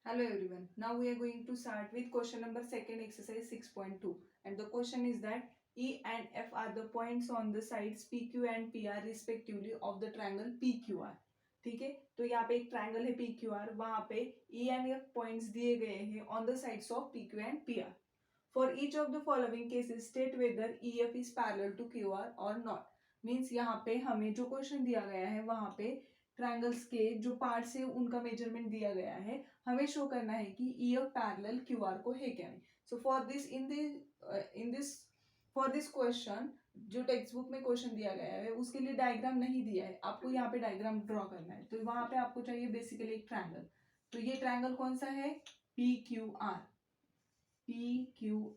Hello everyone. Now we are going to start with question number second exercise 6.2 and the question is that E and F are the points on the sides PQ and PR respectively of the triangle PQR. ठीक है, तो यहाँ पे एक triangle है PQR, वहां पे E and F points दिए गए हैं on the sides of PQ and PR. For each of the following cases state whether EF is parallel to QR or not. Means यहाँ पे हमें जो क्वेश्चन दिया गया है वहां पे ट्रायंगल्स के जो पार्ट्स है उनका मेजरमेंट दिया गया है, हमें शो करना है कि E F parallel Q R को है क्या नहीं. सो फॉर दिस क्वेश्चन जो टेक्स्ट बुक में क्वेश्चन दिया गया है उसके लिए डायग्राम नहीं दिया है, आपको यहाँ पे डायग्राम ड्रॉ करना है. तो वहां पे आपको चाहिए बेसिकली एक ट्रायंगल. तो ये ट्रायंगल कौन सा है? P Q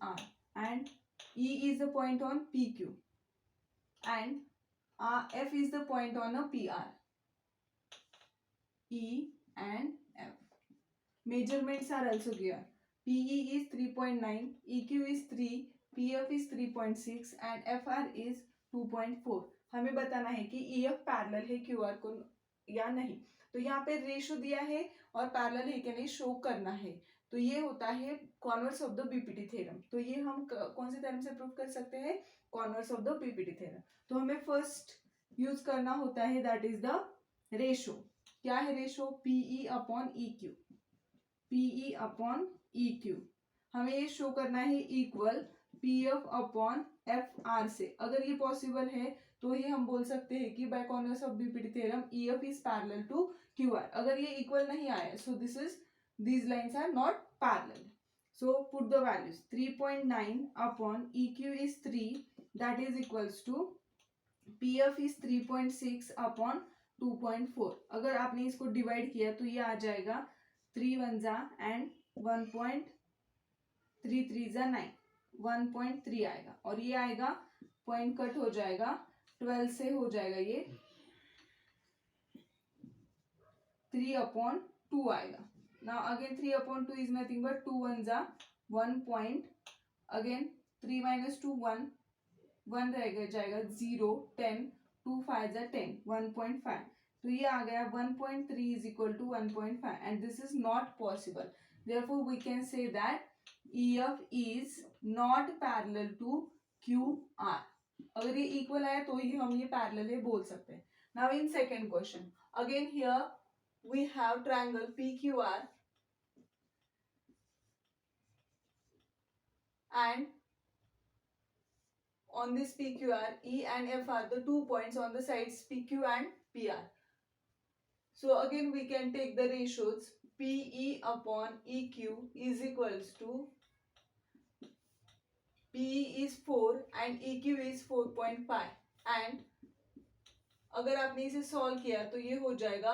R and E is the point on P Q and F is the point on a P R. E and F. Measurements are also given. PE is 3.9, EQ is 3, PF is 3.6 and FR is 2.4. हमें बताना है कि EF parallel है QR को या नहीं. तो यहाँ पे रेशो दिया है और पैरेलल है कि नहीं शो करना है. तो ये होता है converse of the BPT theorem. तो ये हम कौन से थ्योरम से प्रूव कर सकते हैं? Converse of the BPT theorem. तो हमें फर्स्ट यूज करना होता है दैट इज द रेशो. क्या है ratio? PE upon E Q. PE upon E Q हमें ये शो करना है equal P F upon F R से. अगर ये पॉसिबल है तो ये हम बोल सकते हैं कि by converse of BPT theorem E F is parallel to Q R. अगर ये इक्वल नहीं आया सो these lines are not parallel. So put the values. 3.9 upon EQ is 3, that is equals to PF is 3.6 upon 2.4. अगर आपने इसको divide किया तो ये आ जाएगा 3 1 जा एंड 1.3 3 जा 9, 1.3 आएगा और ये आएगा पॉइंट कट हो जाएगा 12 से हो जाएगा ये 3/2 आएगा. Now again 3/2 is nothing but 2 1 जा 1 पॉइंट, अगेन 3 - 2 1, 1 रह जाएगा 0 10, 2 5 जा 10, 1.5. तो ये आ गया 1.3 is equal to 1.5 and this is not possible. Therefore we can say that EF is not parallel to QR. अगर ये इक्वल आया तो ही हम ये पैरेलल है बोल सकते हैं. Now in second question again here we have triangle PQR and on this PQR, E and F are the 2 points on the sides PQ and PR. So again we can take the ratios. PE upon EQ is equals to PE is 4 and EQ is 4.5 and अगर आपने इसे solve किया तो ये हो जाएगा,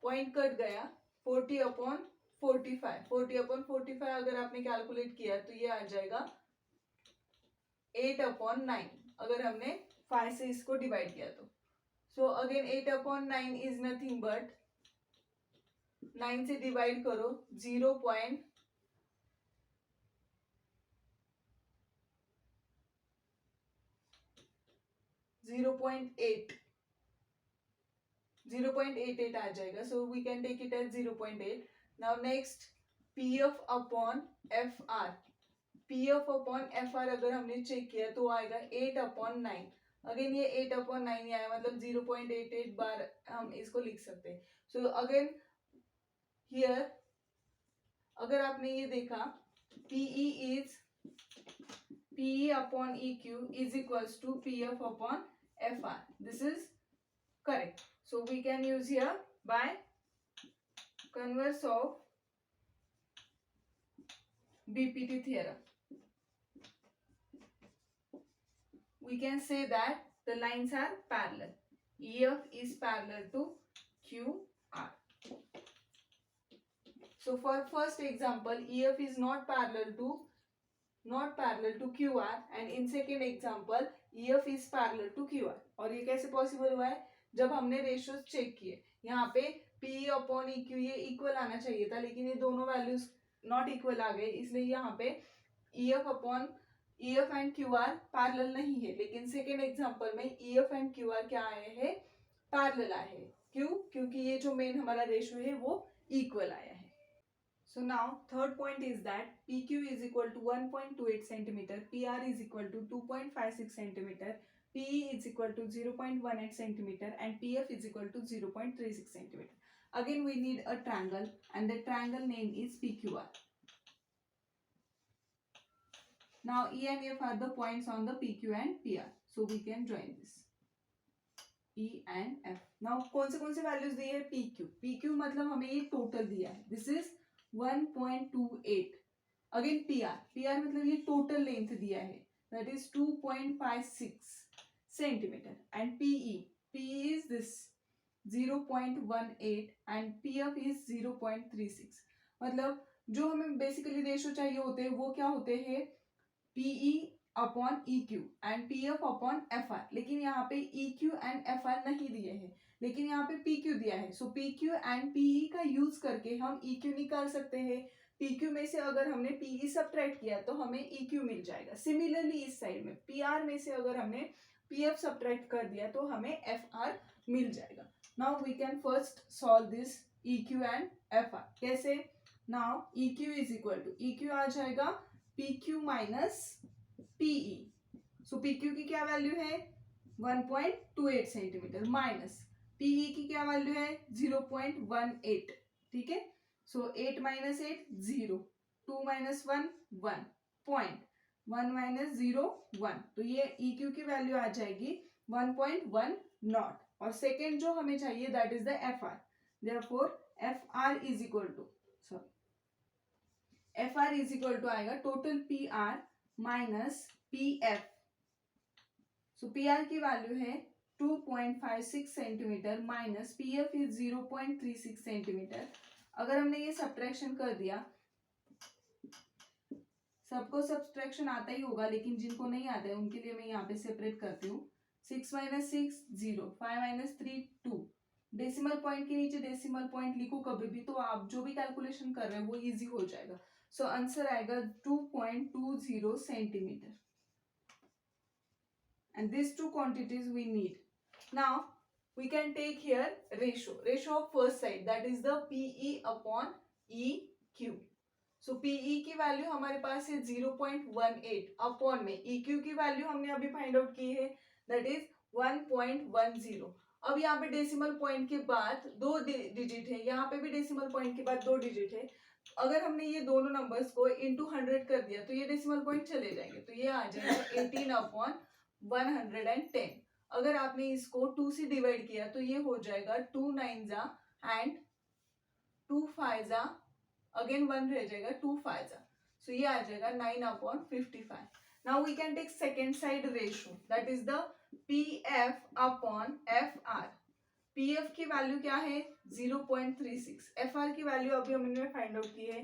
point cut गया 40/45. 40/45 अगर आपने कैलकुलेट किया तो ये आ जाएगा 8/9 अगर हमने 5 से इसको डिवाइड किया तो. So again 8/9 is nothing but 9 से डिवाइड करो 0.08 0.88 आ जाएगा. So we can take it as 0.8. Now next PF upon FR. PF upon FR अगर हमने चेक किया तो आएगा 8/9. अगेन ये 8/9 ही आया मतलब 0.88 बार हम इसको लिख सकते हैं. सो अगेन हियर अगर आपने ये देखा PE upon EQ is equals to PF upon FR. This is correct. So we can use here by converse of BPT theorem. We can say that the lines are parallel. EF is parallel to QR. So for first example, EF is not parallel to QR and in second example EF is parallel to QR. और ये कैसे possible हुआ है? जब हमने ratios check किए यहाँ पे PE अपॉन EQ ये इक्वल आना चाहिए था लेकिन ये दोनों वैल्यूज नॉट इक्वल आ गए, इसलिए यहाँ पे EF एंड QR पैरेलल नहीं है. लेकिन सेकेंड एग्जांपल में EF एंड QR क्या आए हैं? पैरेलल आए हैं. क्यों? क्योंकि ये जो मेन हमारा रेशियो है वो इक्वल आया है. So now third point is that PQ is equal to 1.28 centimeter, PR is equal to 2.56 centimeter, PE is equal to 0.18 centimeter and PF is equal to 0.36 centimeter. Again we need a triangle and the triangle name is PQR. Now E and F are the points on the PQ and PR. So we can join this. E and F. Now कौन से values दिए है? PQ. PQ मतलब हमें ये total दिया है. This is 1.28. Again PR मतलब ये टोटल लेंथ दिया है, that is 2.56 centimetre. And PE is this 0.18 and PF is 0.36. मतलब जो हमें बेसिकली रेशो चाहिए होते हैं वो क्या होते हैं? PE upon EQ and PF upon FR. लेकिन यहाँ पे EQ एंड FR नहीं दिए हैं, लेकिन यहाँ पे PQ दिया है. सो PQ एंड PE का यूज करके हम EQ निकाल सकते हैं. PQ में से अगर हमने PE सब्ट्रैक्ट किया तो हमें EQ मिल जाएगा. सिमिलरली इस साइड में PR में से अगर हमने PF सब्ट्रैक्ट कर दिया तो हमें FR मिल जाएगा. Now we can first solve this EQ and FR. कैसे? Now EQ is equal to, EQ आ जाएगा PQ minus PE. So PQ की क्या वैल्यू है? 1.28 सेंटीमीटर माइनस PE की क्या वैल्यू है? 0.18. ठीक है. सो 8 माइनस 8 0, 2 माइनस 1 1, पॉइंट 1 माइनस 0 1. तो ये EQ की वैल्यू आ जाएगी 1.1 नॉट. और सेकेंड जो हमें चाहिए that is the FR. Therefore FR is equal to आएगा total PR minus PF. So PR की वैल्यू है 2.56 centimetre minus PF is 0.36 centimetre. अगर हमने ये सब्ट्रैक्शन कर दिया, सबको सब्ट्रैक्शन आता ही होगा, लेकिन जिनको नहीं आता है उनके लिए मैं यहाँ पे सेपरेट करती हूँ. 6 माइनस 6 0, 5 माइनस 3 2. डेसिमल पॉइंट के नीचे डेसिमल पॉइंट लिखो कभी भी, तो आप जो भी कैलकुलेशन कर रहे हैं वो इजी हो जाएगा. सो आंसर आएगा 2.20 centimetre. and these two quantities we need. Now we can take here ratio of first side, that is the PE upon EQ. So PE की वैल्यू हमारे पास है 0.18 अपॉन में EQ की वैल्यू हमने अभी फाइंड आउट की है, that is 1.10. अब यहाँ पे डेसिमल पॉइंट के बाद 2 डिजिट है, यहाँ पे भी डेसिमल पॉइंट के बाद 2 डिजिट है. अगर हमने ये दोनों नंबर्स को इंटू 100 कर दिया तो ये डेसिमल पॉइंट चले जाएंगे, तो ये आ जाएगा 18 अपॉन 110. अगर आपने इसको 2 से डिवाइड किया तो ये हो जाएगा 2 9 एंड 2 5 अगेन 1 रह जाएगा 2 5. सो ये आ जाएगा 9 upon 55. Now we can take second side ratio, that is the PF upon FR. PF की वैल्यू क्या है? 0.36. FR की वैल्यू अभी हमने फाइंड आउट की है,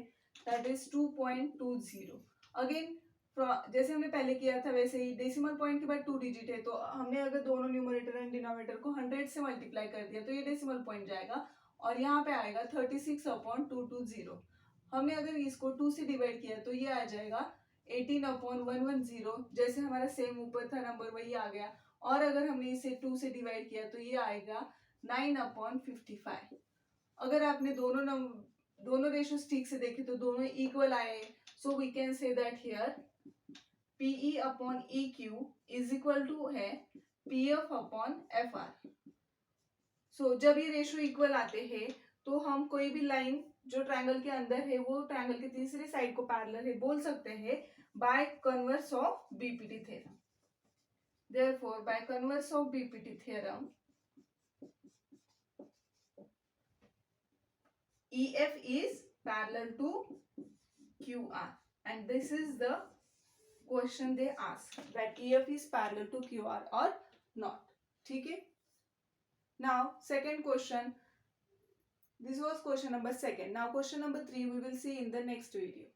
दैट इज 2.20. अगेन जैसे हमने पहले किया था वैसे ही डेसिमल पॉइंट के बाद 2 डिजिट है, तो हमने अगर दोनों न्यूमरेटर एंड डिनोमिनेटर को 100 से मल्टीप्लाई कर दिया तो ये डेसिमल पॉइंट जाएगा और यहाँ पे आएगा 36 अपॉन 220. हमने अगर इसको 2 से डिवाइड किया तो ये आ जाएगा 18 अपॉन 110. जैसे हमारा सेम ऊपर था नंबर वही आ गया. और अगर हमने इसे 2 से डिवाइड किया तो ये आएगा 9 अपॉन 55. अगर आपने दोनों रेशियोज ठीक से देखे तो दोनों इक्वल आए. So we can say that here PE upon EQ is equal to है PF अपॉन FR. सो जब ये रेशियो इक्वल आते हैं तो हम कोई भी लाइन जो ट्रायंगल के अंदर है वो ट्रायंगल के तीसरी साइड को पैरेलल है बोल सकते हैं by converse of BPT theorem. Therefore by converse of BPT theorem EF is parallel to QR, and this is the question they ask, that EF is parallel to QR or not. ठीक है. Now second question, this was question number 2. Now question number 3 we will see in the next video.